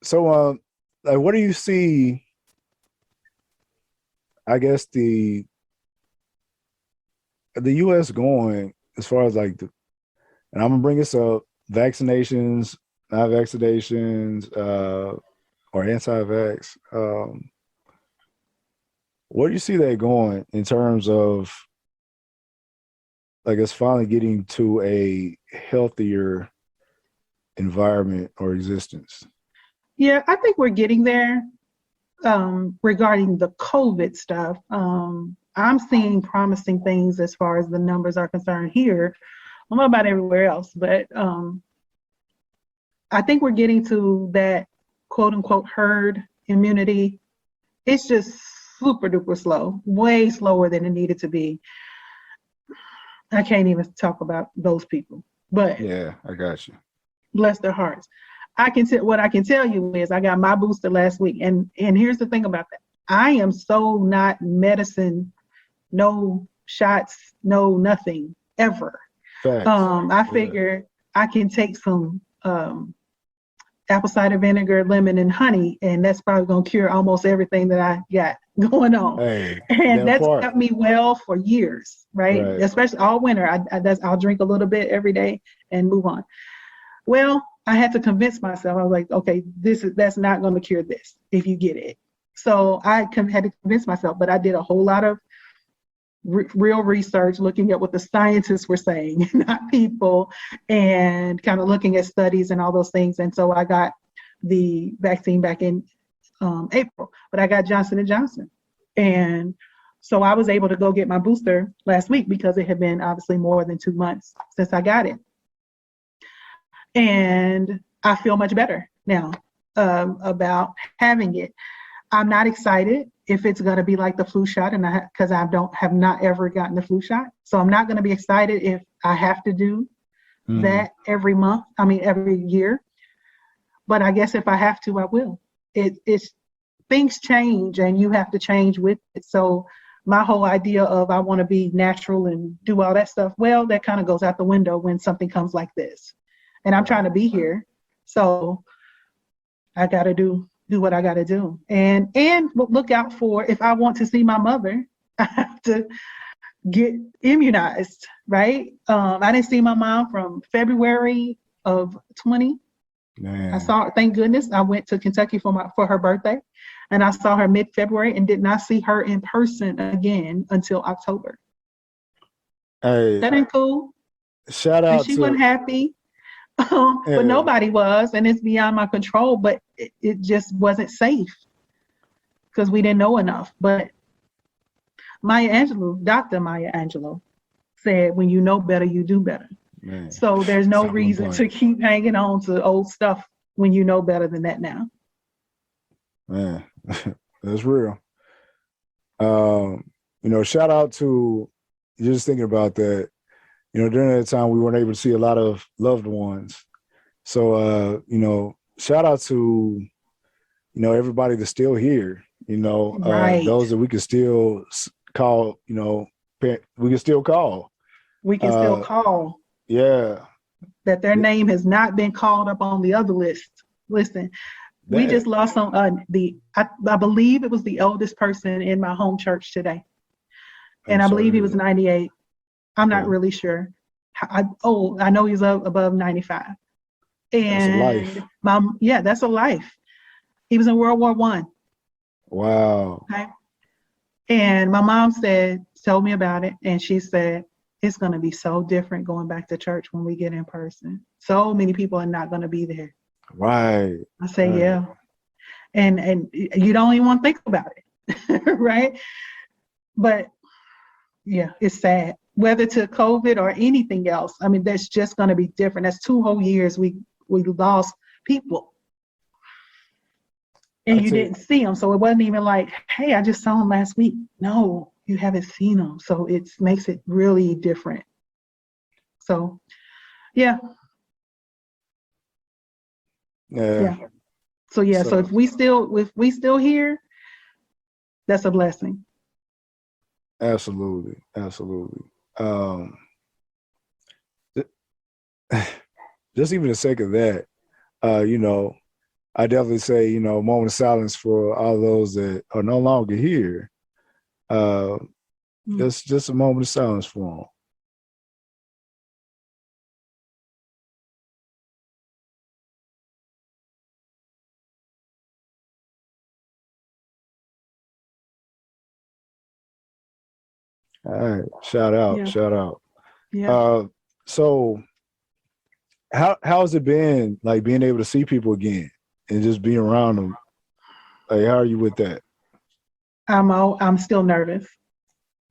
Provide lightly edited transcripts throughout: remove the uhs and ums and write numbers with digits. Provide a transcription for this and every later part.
So, like, what do you see? I guess the U.S. going as far as like and I'm gonna bring this up: vaccinations, not vaccinations, or anti-vax. Where do you see that going in terms of like us finally getting to a healthier environment or existence? Yeah, I think we're getting there regarding the COVID stuff. I'm seeing promising things as far as the numbers are concerned here. I don't know about everywhere else, but I think we're getting to that quote unquote herd immunity. It's just super duper slow, way slower than it needed to be. I can't even talk about those people, but Yeah, I got you. bless their hearts. What I can tell you is I got my booster last week, and here's the thing about that. I am so not medicine, no shots, no nothing ever. Facts. I figure I can take some apple cider vinegar, lemon, and honey, and that's probably gonna cure almost everything that I got going on. Hey, And that that's part. kept me well for years, right? Right. Especially all winter. I'll drink a little bit every day and move on. Well, I had to convince myself. I was like, okay, that's not going to cure this if you get it. So I had to convince myself, but I did a whole lot of real research, looking at what the scientists were saying, not people, and kind of looking at studies and all those things. And so I got the vaccine back in April, but I got Johnson & Johnson. And so I was able to go get my booster last week because it had been obviously more than 2 months since I got it. And I feel much better now about having it. I'm not excited if it's going to be like the flu shot, and because I have not ever gotten the flu shot, so I'm not going to be excited if I have to do that every month. I mean, every year. But I guess if I have to, I will. It's things change, and you have to change with it. So my whole idea of I want to be natural and do all that stuff, well, that kind of goes out the window when something comes like this. And I'm trying to be here, so I got to do what I got to do, and look out for if I want to see my mother, I have to get immunized, right? I didn't see my mom from February of 20. Man. I saw her, thank goodness. I went to Kentucky for her birthday, and I saw her mid-February and did not see her in person again until October. Hey, that ain't cool. Shout And out she to wasn't happy. But nobody was, and it's beyond my control, but it just wasn't safe because we didn't know enough. But Dr. Maya Angelou said, when you know better, you do better. Man. So there's no reason to keep hanging on to old stuff when you know better than that now. Man, that's real. Shout out to, just thinking about that, during that time we weren't able to see a lot of loved ones. So, shout out to, everybody that's still here, Right. those that we can still call, we can still call. We can still call. Yeah. That their name has not been called up on the other list. Listen, we just lost on I believe it was the oldest person in my home church today. And I believe he was 98. I'm not really sure. I know he's above 95. And that's a life. That's a life. He was in World War I. Wow. Okay. And my mom told me about it, and she said, it's going to be so different going back to church when we get in person. So many people are not going to be there. Right. I say, yeah. And you don't even want to think about it, right? But yeah, it's sad. Whether to COVID or anything else, I mean, that's just going to be different. That's 2 whole years we lost people. And you didn't see them. So it wasn't even like, hey, I just saw them last week. No, you haven't seen them. So it makes it really different. So, yeah. Yeah. So if we still here, that's a blessing. Absolutely. Just even the sake of that, I definitely say, you know, a moment of silence for all those that are no longer here. Just a moment of silence for them. All right, shout out. Yeah. So how's it been, like, being able to see people again and just being around them? Like, how are you with that? I'm still nervous.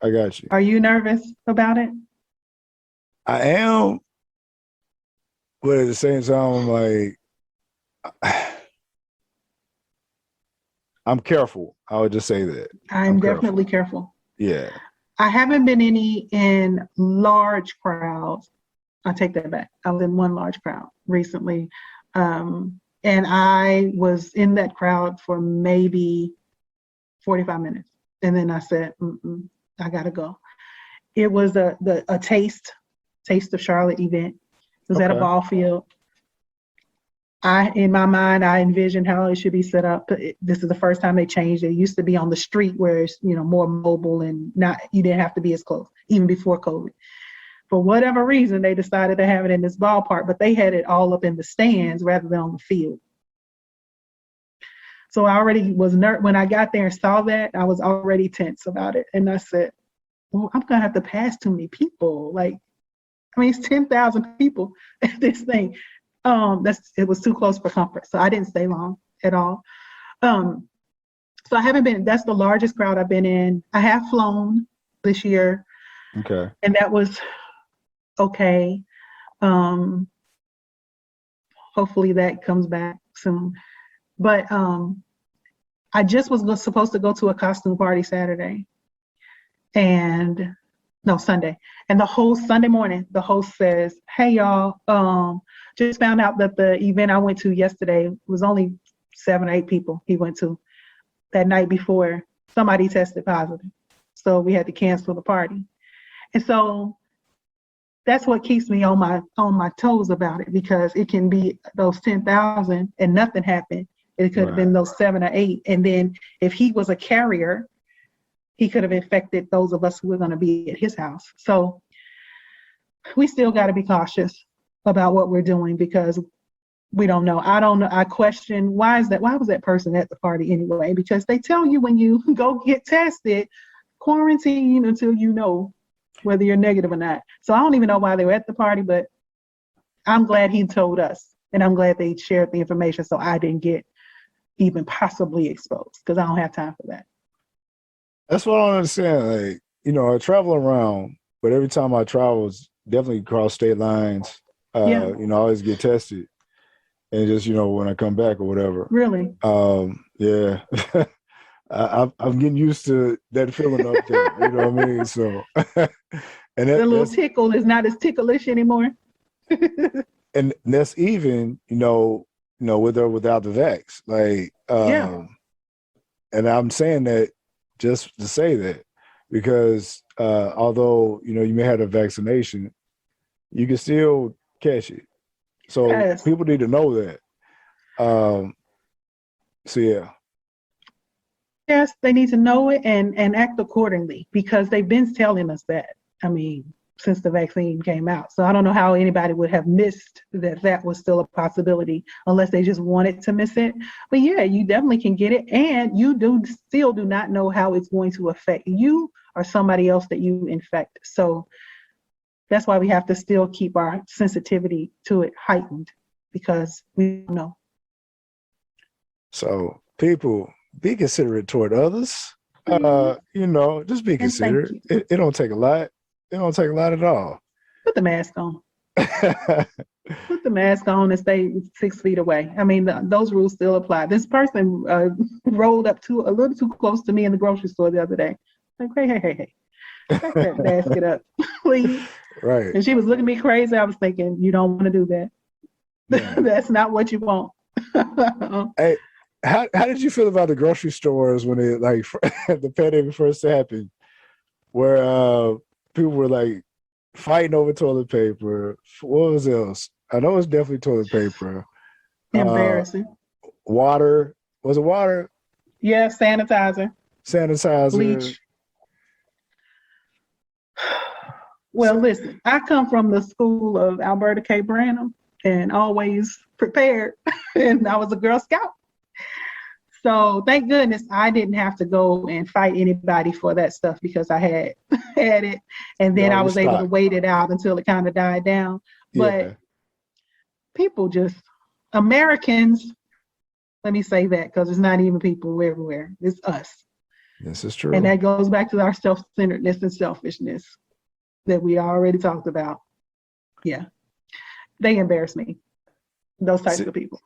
I got you. Are you nervous about it? I am, but at the same time, like, I'm careful. I would just say that. I'm definitely careful. Yeah. I haven't been in large crowds. I take that back. I was in one large crowd recently. And I was in that crowd for maybe 45 minutes. And then I said, I gotta go. It was a Taste of Charlotte event. It was at a ball field. In my mind, I envisioned how it should be set up. This is the first time they changed it. It used to be on the street where it's, you know, more mobile and you didn't have to be as close, even before COVID. For whatever reason, they decided to have it in this ballpark, but they had it all up in the stands rather than on the field. So I already was when I got there and saw that, I was already tense about it. And I said, well, I'm gonna have to pass too many people. Like, I mean, it's 10,000 people at this thing. It was too close for comfort. So I didn't stay long at all. So I haven't been, that's the largest crowd I've been in. I have flown this year. Okay. And that was okay. Hopefully that comes back soon. But I just was supposed to go to a costume party Sunday. And the whole Sunday morning, the host says, hey, y'all, just found out that the event I went to yesterday was only 7 or 8 people he went to. That night before, somebody tested positive. So we had to cancel the party. And so that's what keeps me on my toes about it, because it can be those 10,000 and nothing happened. It could have been those 7 or 8. And then if he was a carrier, he could have infected those of us who were going to be at his house. So we still got to be cautious about what we're doing, because we don't know. I don't know. I question, why was that person at the party anyway? Because they tell you when you go get tested, quarantine until you know whether you're negative or not. So I don't even know why they were at the party, but I'm glad he told us, and I'm glad they shared the information so I didn't get even possibly exposed, because I don't have time for that. That's what I don't understand. Like, you know, I travel around, but every time I travel, it's definitely across state lines. You know, I always get tested. And just, you know, when I come back or whatever. Really? Yeah. I'm getting used to that feeling up there. You know what I mean? So, and the little tickle is not as ticklish anymore. And that's even, you know, with or without the vax. Like, and I'm saying that just to say that, because although, you know, you may have a vaccination, you can still catch it. So people need to know that. So yeah. Yes, they need to know it and act accordingly, because they've been telling us that. I mean, since the vaccine came out. So I don't know how anybody would have missed that was still a possibility, unless they just wanted to miss it. But yeah, you definitely can get it, and you still do not know how it's going to affect you or somebody else that you infect. So that's why we have to still keep our sensitivity to it heightened, because we don't know. So people, be considerate toward others. You know, just be considerate. It don't take a lot. It don't take a lot at all. Put the mask on. Put the mask on and stay 6 feet away. I mean, those rules still apply. This person rolled up a little too close to me in the grocery store the other day. Like, hey. Back that basket up, please. Right. And she was looking at me crazy. I was thinking, you don't want to do that. Yeah. That's not what you want. Hey, how did you feel about the grocery stores when it, like, the pandemic first happened, where people were like fighting over toilet paper? What was else? I know it's definitely toilet paper. Embarrassing. water. Was it water? Yeah, sanitizer. Bleach. Well, listen, I come from the school of Alberta K. Branham and always prepared. And I was a Girl Scout. So thank goodness I didn't have to go and fight anybody for that stuff because I had it. And then I was able to wait it out until it kind of died down. But people just, Americans, let me say that because it's not even people everywhere. It's us. This is true. And that goes back to our self-centeredness and selfishness that we already talked about. Yeah. They embarrass me. Those types of people.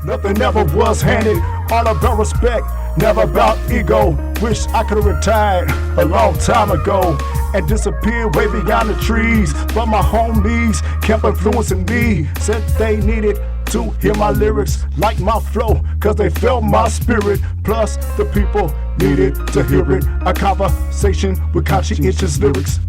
Nothing ever was handed, all about respect, never about ego. Wish I could have retired a long time ago and disappeared way beyond the trees. But my homies kept influencing me, said they needed to hear my lyrics, like my flow, cause they felt my spirit. Plus the people needed to hear it, a conversation with conscientious lyrics.